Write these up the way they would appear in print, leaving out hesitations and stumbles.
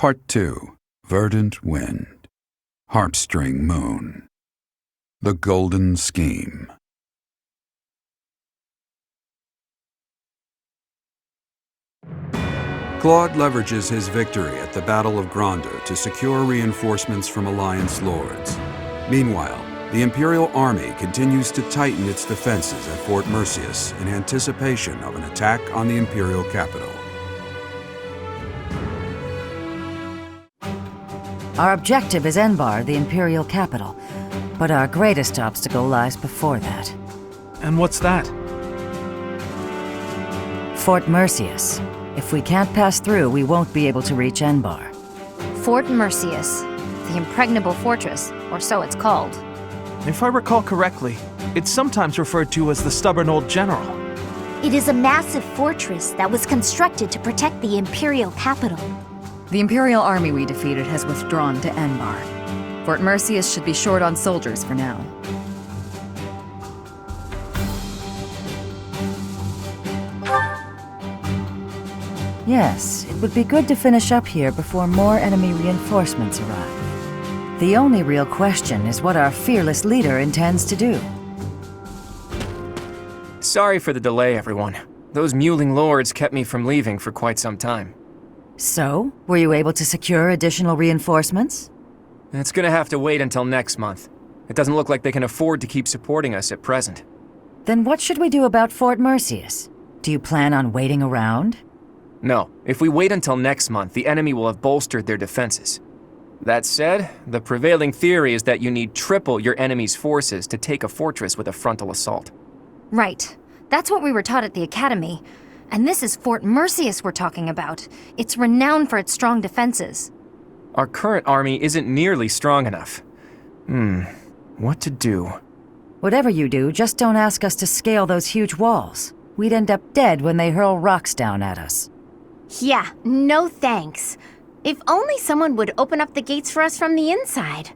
Part 2. Verdant Wind. Harpstring Moon. The Golden Scheme. Claude leverages his victory at the Battle of Granda to secure reinforcements from Alliance lords. Meanwhile, the Imperial Army continues to tighten its defenses at Fort Merceus in anticipation of an attack on the Imperial capital. Our objective is Enbar, the Imperial capital, but our greatest obstacle lies before that. And what's that? Fort Merceus. If we can't pass through, we won't be able to reach Enbar. Fort Merceus, the impregnable fortress, or so it's called. If I recall correctly, it's sometimes referred to as the Stubborn Old General. It is a massive fortress that was constructed to protect the Imperial capital. The Imperial army we defeated has withdrawn to Enbar. Fort Merceus should be short on soldiers for now. Yes, it would be good to finish up here before more enemy reinforcements arrive. The only real question is what our fearless leader intends to do. Sorry for the delay, everyone. Those mewling lords kept me from leaving for quite some time. So, were you able to secure additional reinforcements? It's gonna have to wait until next month. It doesn't look like they can afford to keep supporting us at present. Then what should we do about Fort Merceus? Do you plan on waiting around? No, if we wait until next month, the enemy will have bolstered their defenses. That said, the prevailing theory is that you need triple your enemy's forces to take a fortress with a frontal assault. Right. That's what we were taught at the academy. And this is Fort Merceus we're talking about. It's renowned for its strong defenses. Our current army isn't nearly strong enough. What to do? Whatever you do, just don't ask us to scale those huge walls. We'd end up dead when they hurl rocks down at us. Yeah, no thanks. If only someone would open up the gates for us from the inside.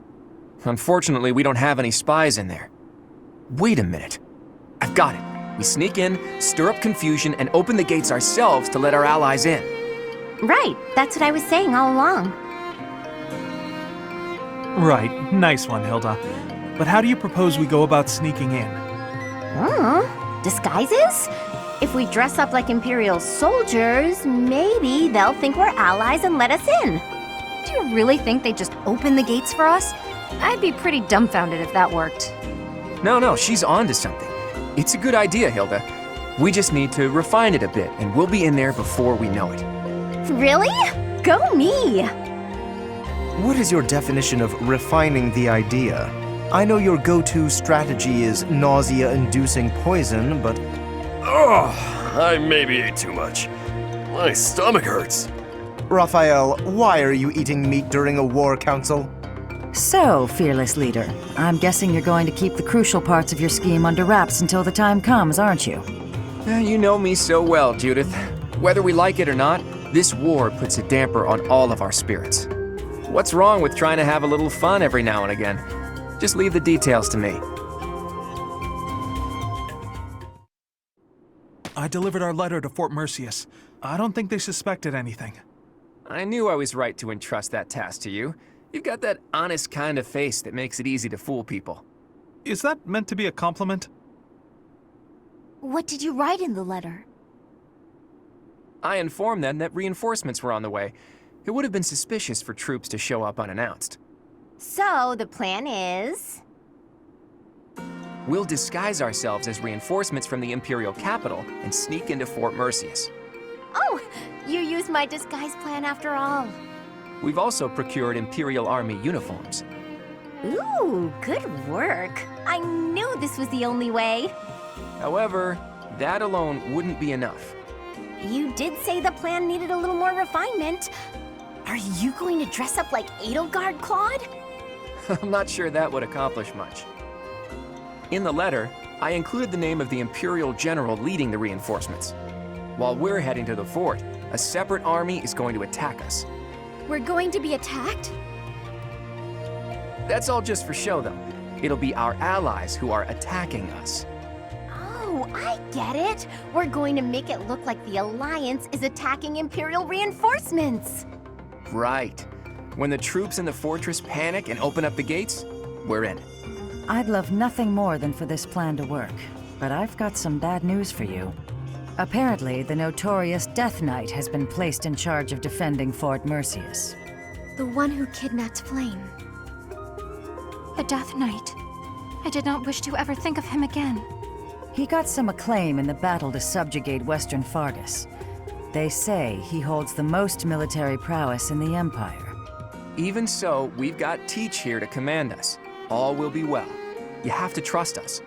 Unfortunately, we don't have any spies in there. Wait a minute. I've got it. We sneak in, stir up confusion, and open the gates ourselves to let our allies in. Right, that's what I was saying all along. Right, nice one, Hilda. But how do you propose we go about sneaking in? Disguises? If we dress up like Imperial soldiers, maybe they'll think we're allies and let us in. Do you really think they'd just open the gates for us? I'd be pretty dumbfounded if that worked. No, she's on to something. It's a good idea, Hilda. We just need to refine it a bit, and we'll be in there before we know it. Really? Go me! What is your definition of refining the idea? I know your go-to strategy is nausea-inducing poison, but... I maybe ate too much. My stomach hurts. Raphael, why are you eating meat during a war council? So, fearless leader, I'm guessing you're going to keep the crucial parts of your scheme under wraps until the time comes, aren't you? You know me so well, Judith. Whether we like it or not, this war puts a damper on all of our spirits. What's wrong with trying to have a little fun every now and again? Just leave the details to me. I delivered our letter to Fort Merceus. I don't think they suspected anything. I knew I was right to entrust that task to you. You've got that honest kind of face that makes it easy to fool people. Is that meant to be a compliment? What did you write in the letter? I informed them that reinforcements were on the way. It would have been suspicious for troops to show up unannounced. So, the plan is... We'll disguise ourselves as reinforcements from the Imperial capital and sneak into Fort Merceus. Oh, you used my disguise plan after all. We've also procured Imperial Army uniforms. Ooh, good work. I knew this was the only way. However, that alone wouldn't be enough. You did say the plan needed a little more refinement. Are you going to dress up like Edelgard, Claude? I'm not sure that would accomplish much. In the letter, I included the name of the Imperial General leading the reinforcements. While we're heading to the fort, a separate army is going to attack us. We're going to be attacked? That's all just for show, though. It'll be our allies who are attacking us. Oh, I get it. We're going to make it look like the Alliance is attacking Imperial reinforcements. Right. When the troops in the fortress panic and open up the gates, we're in. I'd love nothing more than for this plan to work, but I've got some bad news for you. Apparently, the notorious Death Knight has been placed in charge of defending Fort Merceus. The one who kidnapped Flame. The Death Knight. I did not wish to ever think of him again. He got some acclaim in the battle to subjugate Western Fargus. They say he holds the most military prowess in the Empire. Even so, we've got Teach here to command us. All will be well. You have to trust us.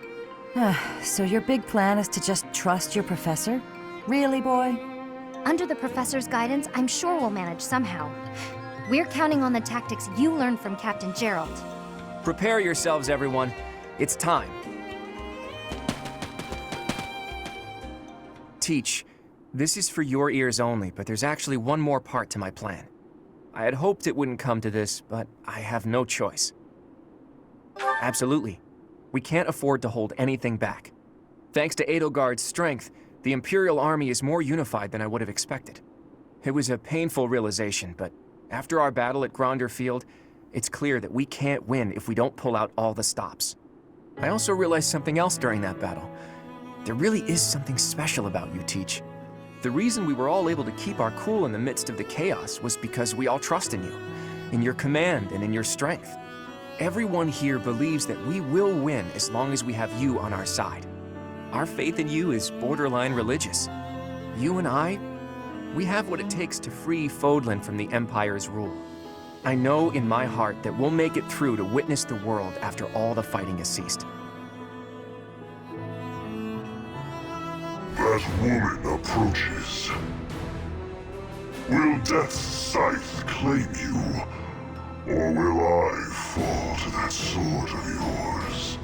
So your big plan is to just trust your professor? Really, boy? Under the professor's guidance, I'm sure we'll manage somehow. We're counting on the tactics you learned from Captain Gerald. Prepare yourselves, everyone. It's time. Teach, this is for your ears only, but there's actually one more part to my plan. I had hoped it wouldn't come to this, but I have no choice. Absolutely. We can't afford to hold anything back. Thanks to Edelgard's strength, the Imperial Army is more unified than I would have expected. It was a painful realization, but after our battle at Gronder Field, it's clear that we can't win if we don't pull out all the stops. I also realized something else during that battle. There really is something special about you, Teach. The reason we were all able to keep our cool in the midst of the chaos was because we all trust in you, in your command and in your strength. Everyone here believes that we will win as long as we have you on our side. Our faith in you is borderline religious. You and I, we have what it takes to free Fodlan from the Empire's rule. I know in my heart that we'll make it through to witness the world after all the fighting has ceased. That woman approaches. Will Death's scythe claim you? Or will I fall to that sword of yours?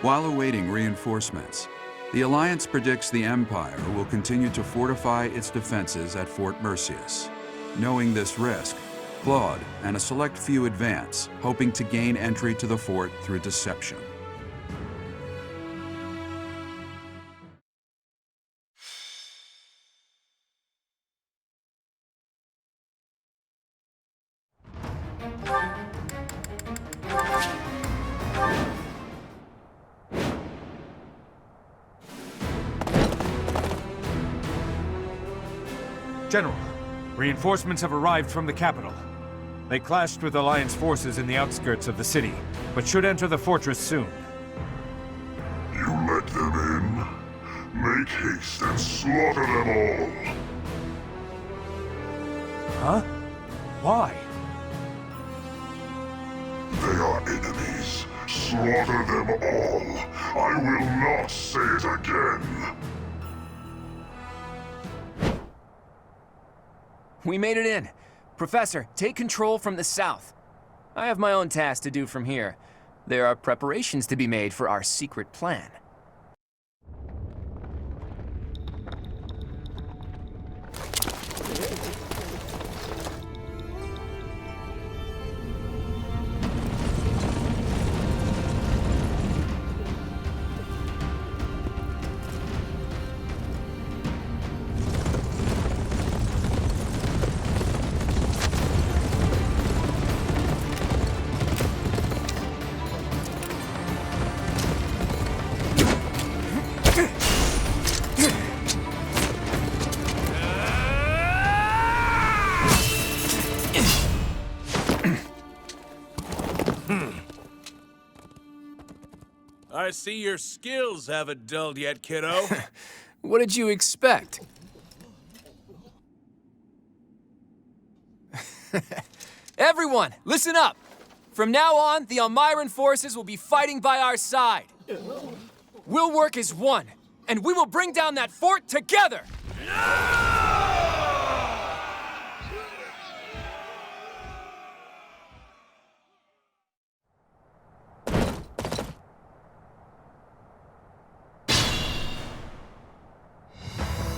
While awaiting reinforcements, the Alliance predicts the Empire will continue to fortify its defenses at Fort Merceus. Knowing this risk, Claude and a select few advance, hoping to gain entry to the fort through deception. General, reinforcements have arrived from the capital. They clashed with Alliance forces in the outskirts of the city, but should enter the fortress soon. You let them in? Make haste and slaughter them all! Huh? Why? They are enemies. Slaughter them all. I will not say it again. We made it in. Professor, take control from the south. I have my own task to do from here. There are preparations to be made for our secret plan. I see your skills haven't dulled yet, kiddo. What did you expect? Everyone, listen up! From now on, the Almiran forces will be fighting by our side. We'll work as one, and we will bring down that fort together!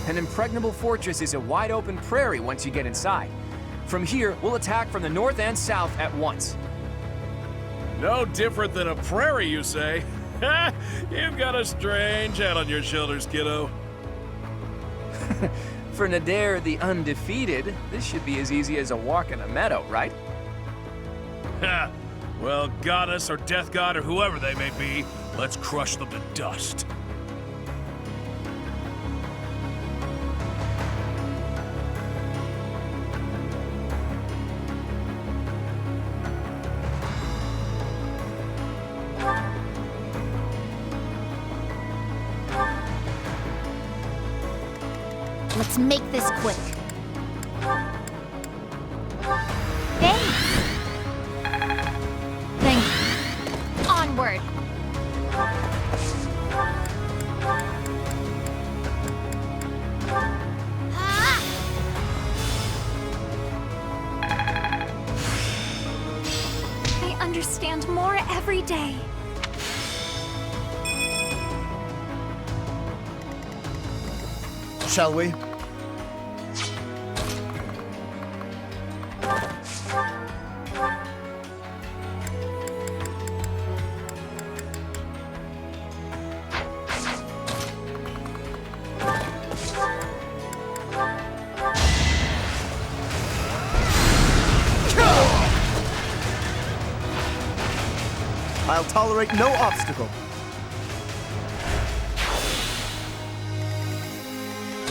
An impregnable fortress is a wide-open prairie once you get inside. From here, we'll attack from the north and south at once. No different than a prairie, you say? You've got a strange head on your shoulders, kiddo. For Nadir the Undefeated, this should be as easy as a walk in a meadow, right? Ha! Well, goddess or death god or whoever they may be, let's crush them to dust. Let's make this quick. Thanks! Thank you. Onward! Ah! I understand more every day. Shall we? I'll tolerate no obstacle.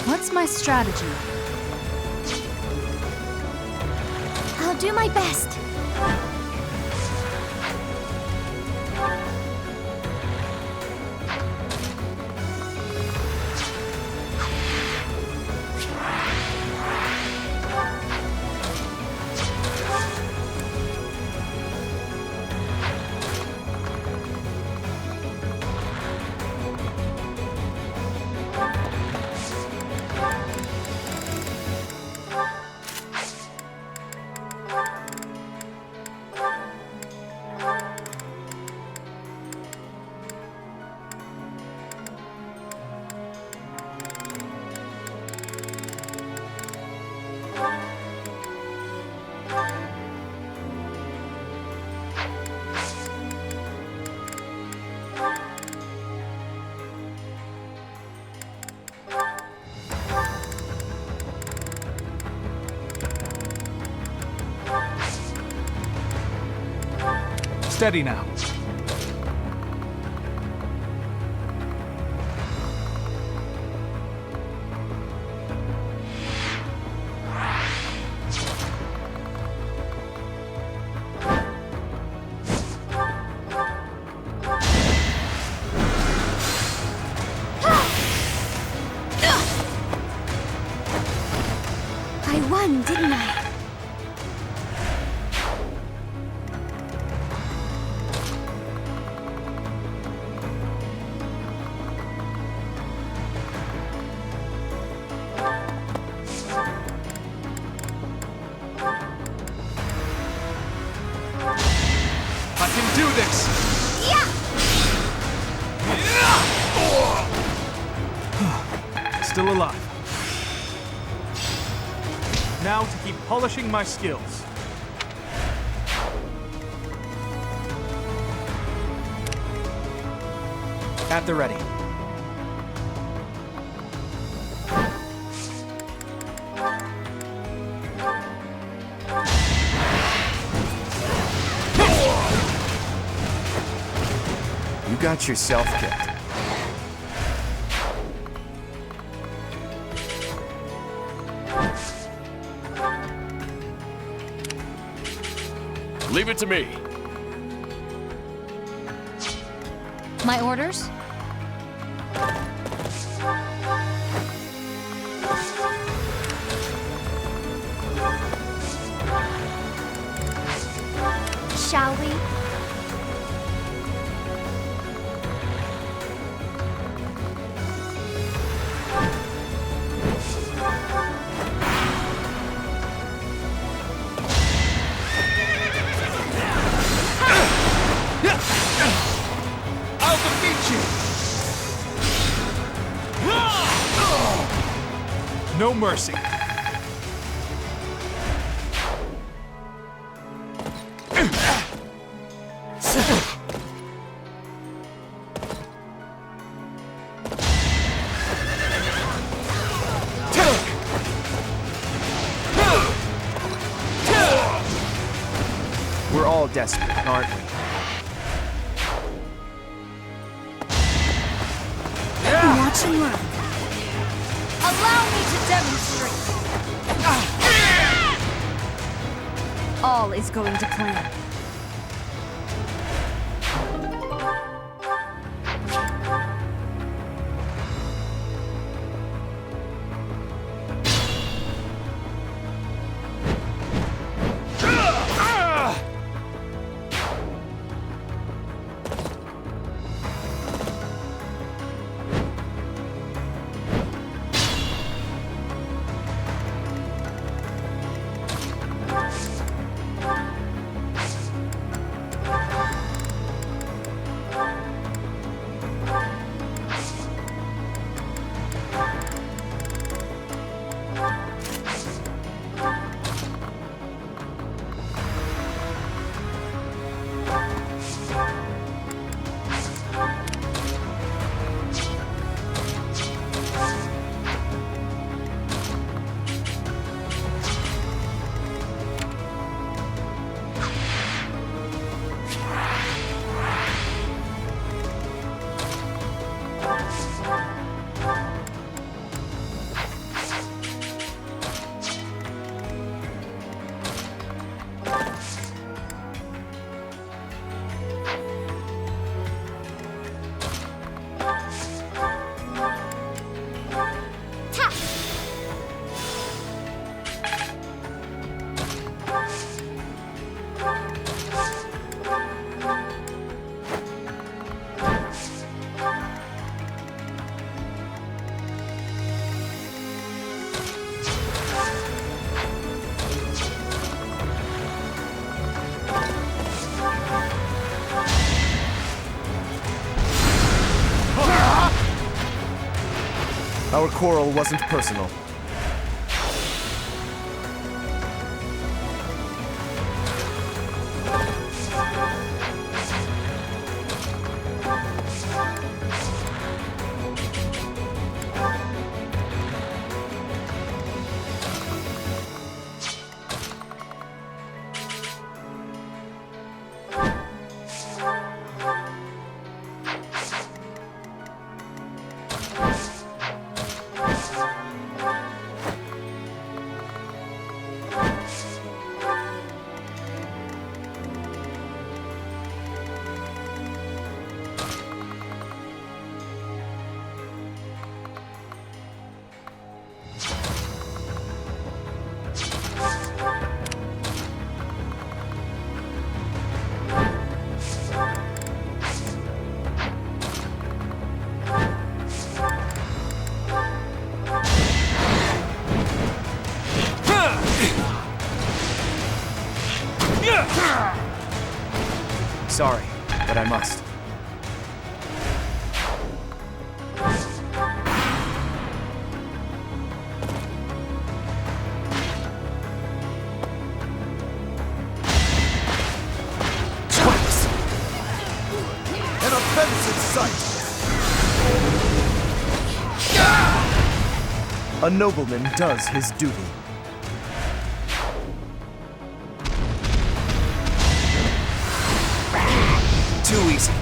What's my strategy? I'll do my best. Steady now. I won, didn't I? I can do this! Still alive. Now to keep polishing my skills. At the ready. You got yourself kicked. Leave it to me. My orders? Shall we? I'll defeat you! No mercy. desperate, aren't we? Watch and learn. Allow me to demonstrate. All is going to plan. Our quarrel wasn't personal. Sorry, but I must. An offensive sight! A nobleman does his duty. Too easy.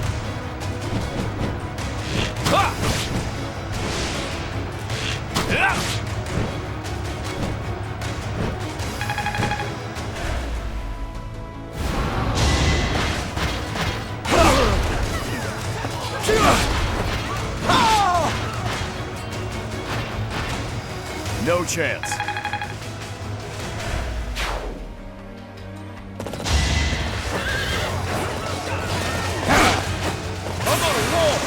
No chance. I'm on a roll!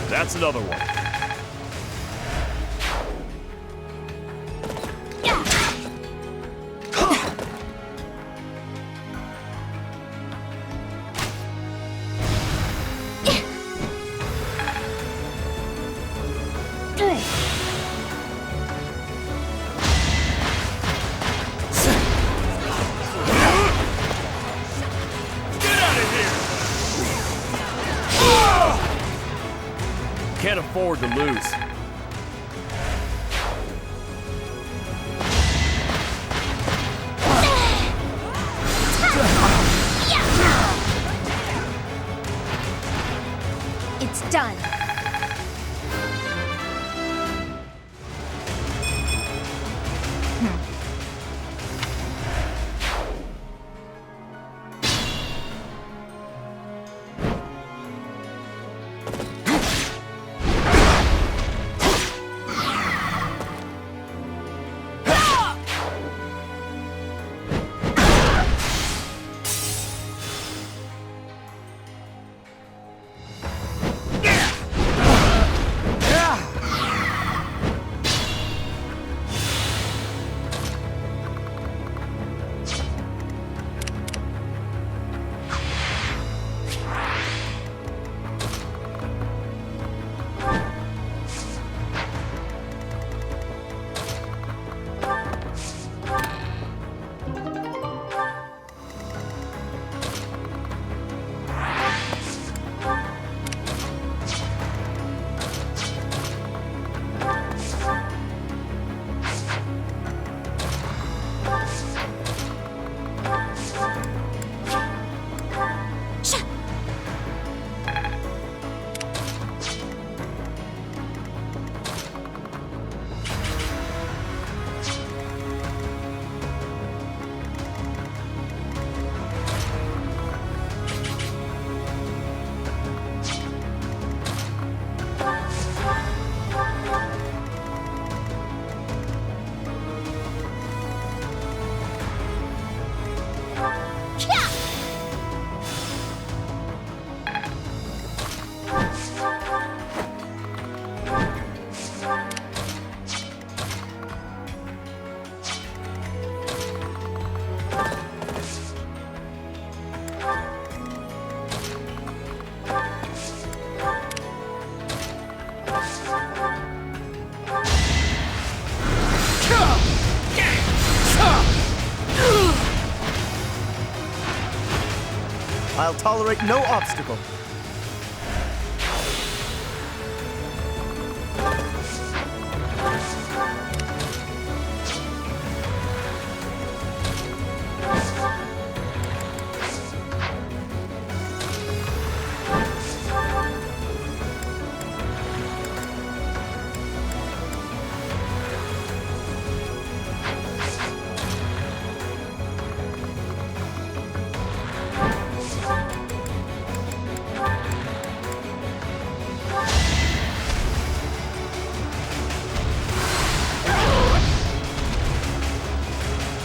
That's another one. Can't afford to lose. Done. I'll tolerate no obstacle.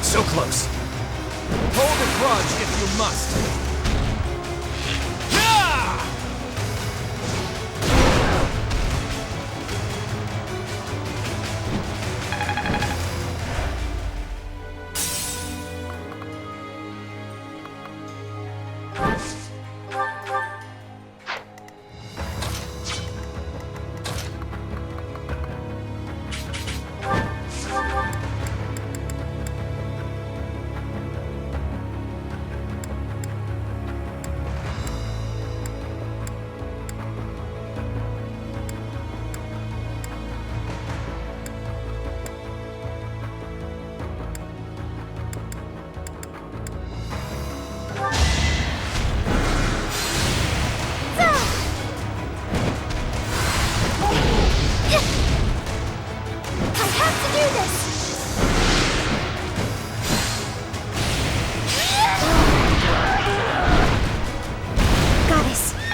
So close. Hold the grudge if you must.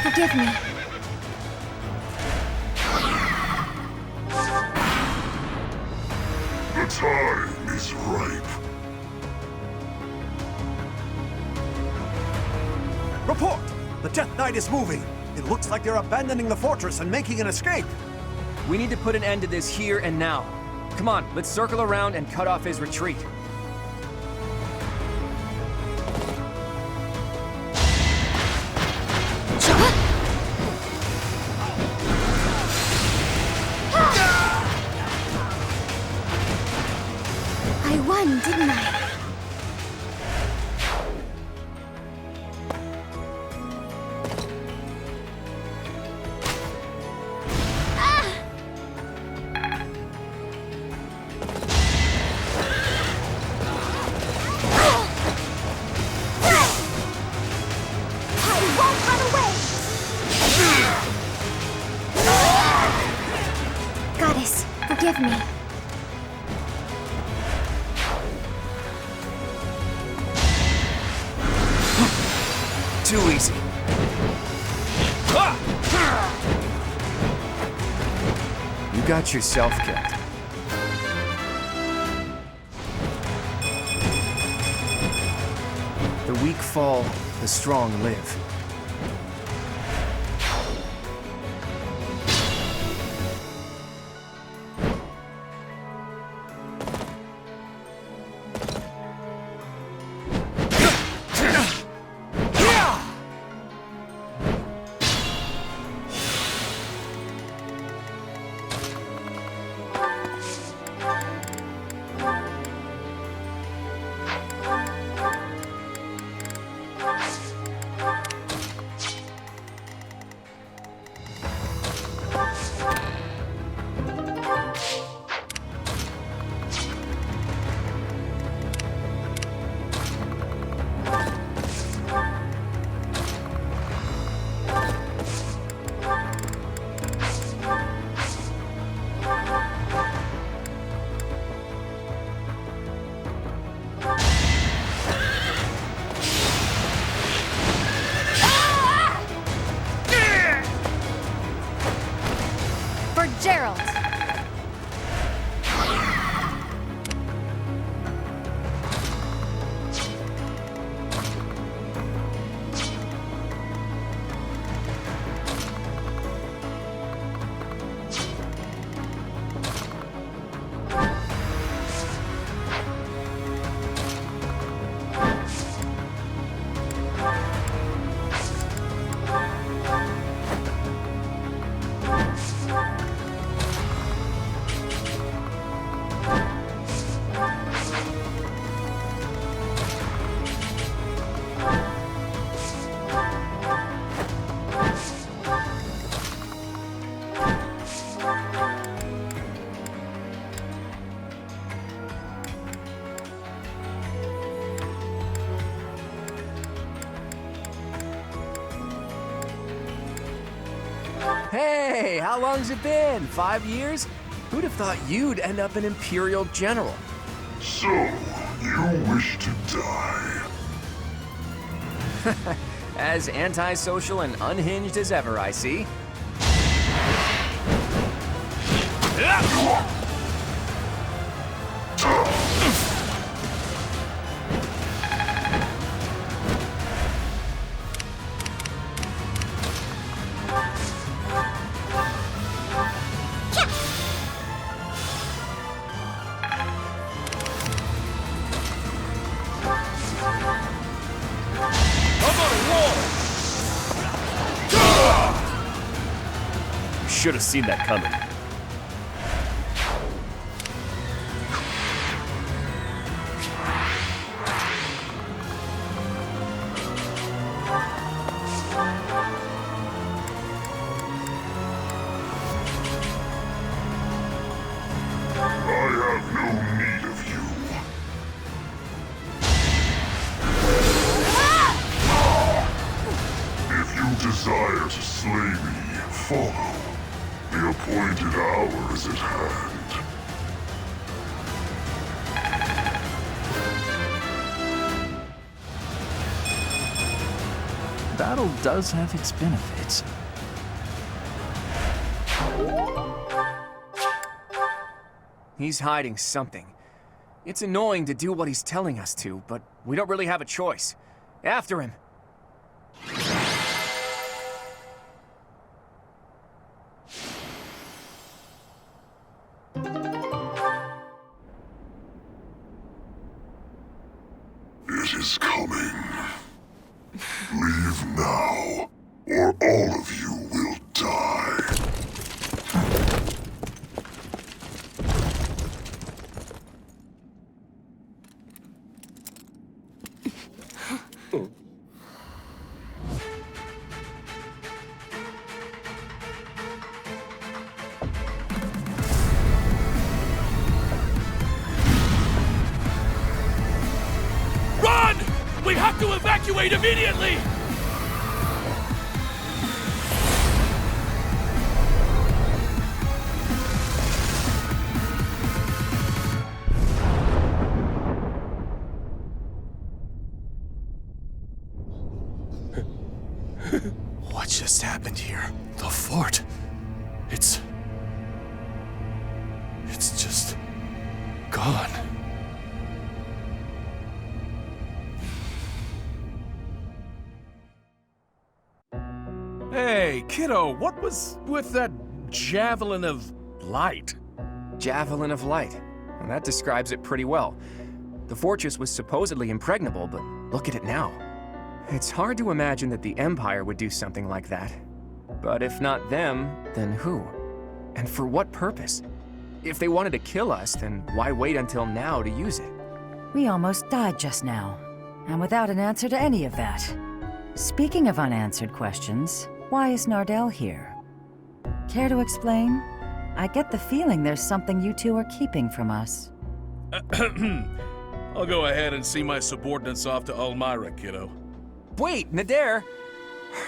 Forgive me. The time is ripe. Report! The Death Knight is moving. It looks like they're abandoning the fortress and making an escape. We need to put an end to this here and now. Come on, let's circle around and cut off his retreat. I won, didn't I? too easy. You got yourself killed. The weak fall, the strong live. Gerald! Hey, how long's it been? 5 years? Who'd have thought you'd end up an Imperial General? So, you wish to die? As antisocial and unhinged as ever, I see. Should have seen that coming. Desire to slay me, follow. The appointed hour is at hand. Battle does have its benefits. He's hiding something. It's annoying to do what he's telling us to, but we don't really have a choice. After him! It is coming. Leave now, or all of you will die. We have to evacuate immediately! What just happened here? The fort. It's just gone. Hey, kiddo, what was with that javelin of light? Javelin of light. Well, that describes it pretty well. The fortress was supposedly impregnable, but look at it now. It's hard to imagine that the Empire would do something like that. But if not them, then who? And for what purpose? If they wanted to kill us, then why wait until now to use it? We almost died just now, and without an answer to any of that. Speaking of unanswered questions, why is Nardell here? Care to explain? I get the feeling there's something you two are keeping from us. I'll go ahead and see my subordinates off to Elmira, kiddo. Wait, Nadir!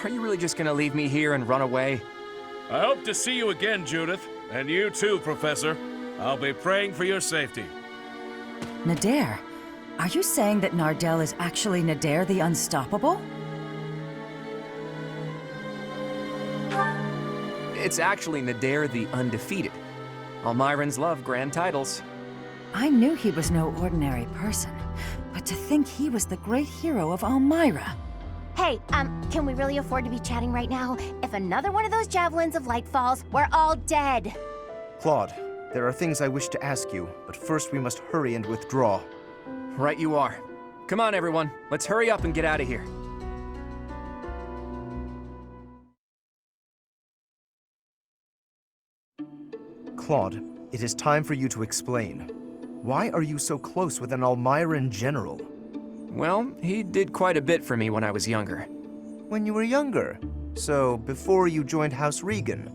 Are you really just gonna leave me here and run away? I hope to see you again, Judith. And you too, Professor. I'll be praying for your safety. Nadir, are you saying that Nardell is actually Nadir the Unstoppable? It's actually Nadir the Undefeated. Almirans love grand titles. I knew he was no ordinary person, but to think he was the great hero of Elmira. Hey, can we really afford to be chatting right now? If another one of those javelins of light falls, we're all dead. Claude, there are things I wish to ask you, but first we must hurry and withdraw. Right you are. Come on, everyone. Let's hurry up and get out of here. Claude, it is time for you to explain. Why are you so close with an Almiran general? Well, he did quite a bit for me when I was younger. When you were younger? So, before you joined House Regan.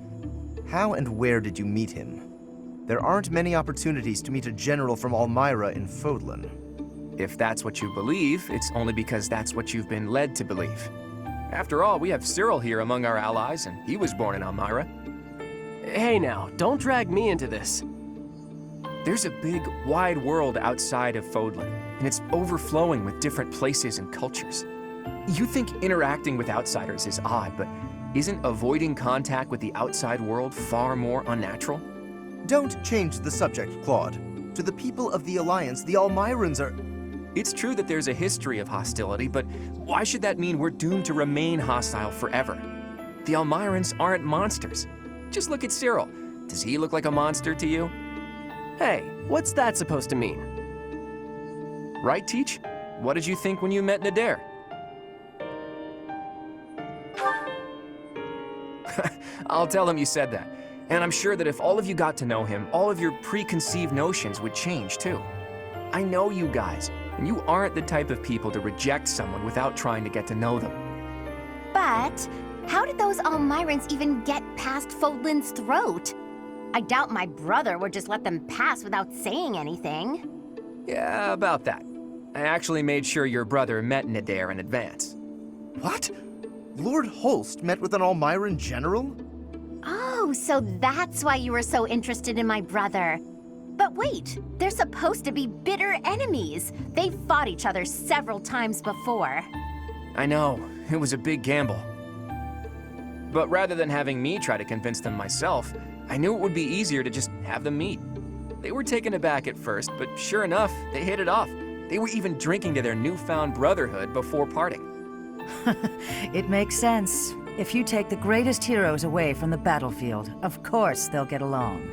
How and where did you meet him? There aren't many opportunities to meet a general from Elmira in Fodlan. If that's what you believe, it's only because that's what you've been led to believe. After all, we have Cyril here among our allies, and he was born in Elmira. Hey now, don't drag me into this. There's a big, wide world outside of Fodlan, and it's overflowing with different places and cultures. You think interacting with outsiders is odd, but isn't avoiding contact with the outside world far more unnatural? Don't change the subject, Claude. To the people of the Alliance, the Almirans are... It's true that there's a history of hostility, but why should that mean we're doomed to remain hostile forever? The Almirans aren't monsters. Just look at Cyril. Does he look like a monster to you? Hey, what's that supposed to mean? Right, Teach? What did you think when you met Nadir? I'll tell him you said that. And I'm sure that if all of you got to know him, all of your preconceived notions would change too. I know you guys, and you aren't the type of people to reject someone without trying to get to know them. But how did those Almirans even get past Fodlan's throat? I doubt my brother would just let them pass without saying anything. Yeah, about that. I actually made sure your brother met Nadir in advance. What? Lord Holst met with an Almiran general? Oh, so that's why you were so interested in my brother. But wait, they're supposed to be bitter enemies. They've fought each other several times before. I know, it was a big gamble. But rather than having me try to convince them myself, I knew it would be easier to just have them meet. They were taken aback at first, but sure enough, they hit it off. They were even drinking to their newfound brotherhood before parting. It makes sense. If you take the greatest heroes away from the battlefield, of course they'll get along.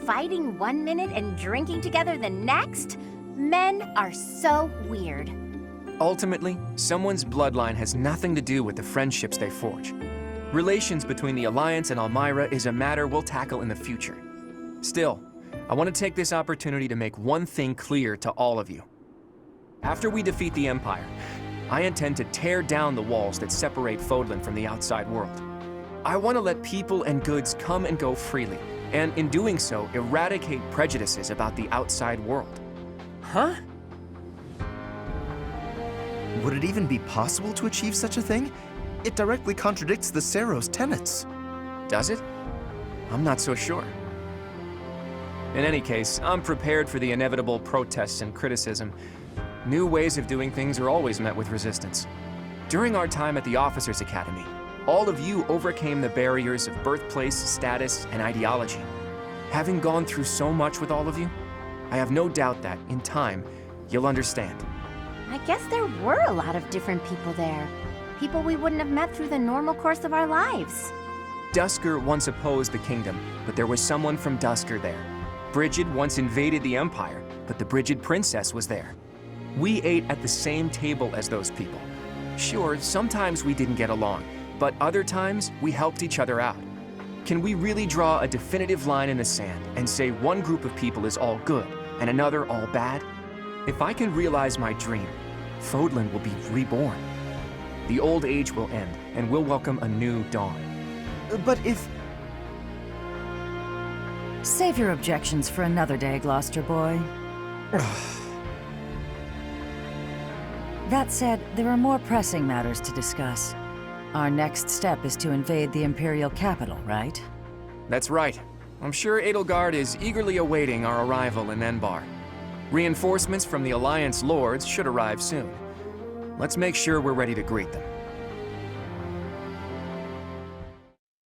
Fighting one minute and drinking together the next? Men are so weird. Ultimately, someone's bloodline has nothing to do with the friendships they forge. Relations between the Alliance and Elmira is a matter we'll tackle in the future. Still, I want to take this opportunity to make one thing clear to all of you. After we defeat the Empire, I intend to tear down the walls that separate Fodlan from the outside world. I want to let people and goods come and go freely, and in doing so, eradicate prejudices about the outside world. Huh? Would it even be possible to achieve such a thing? It directly contradicts the Seros' tenets. Does it? I'm not so sure. In any case, I'm prepared for the inevitable protests and criticism. New ways of doing things are always met with resistance. During our time at the Officers' Academy, all of you overcame the barriers of birthplace, status, and ideology. Having gone through so much with all of you, I have no doubt that, in time, you'll understand. I guess there were a lot of different people there. People we wouldn't have met through the normal course of our lives. Duscur once opposed the kingdom, but there was someone from Duscur there. Brigid once invaded the Empire, but the Brigid princess was there. We ate at the same table as those people. Sure, sometimes we didn't get along, but other times we helped each other out. Can we really draw a definitive line in the sand and say one group of people is all good and another all bad? If I can realize my dream, Fodlan will be reborn. The old age will end, and we'll welcome a new dawn. But if... Save your objections for another day, Gloucester boy. That said, there are more pressing matters to discuss. Our next step is to invade the Imperial capital, right? That's right. I'm sure Edelgard is eagerly awaiting our arrival in Enbar. Reinforcements from the Alliance Lords should arrive soon. Let's make sure we're ready to greet them.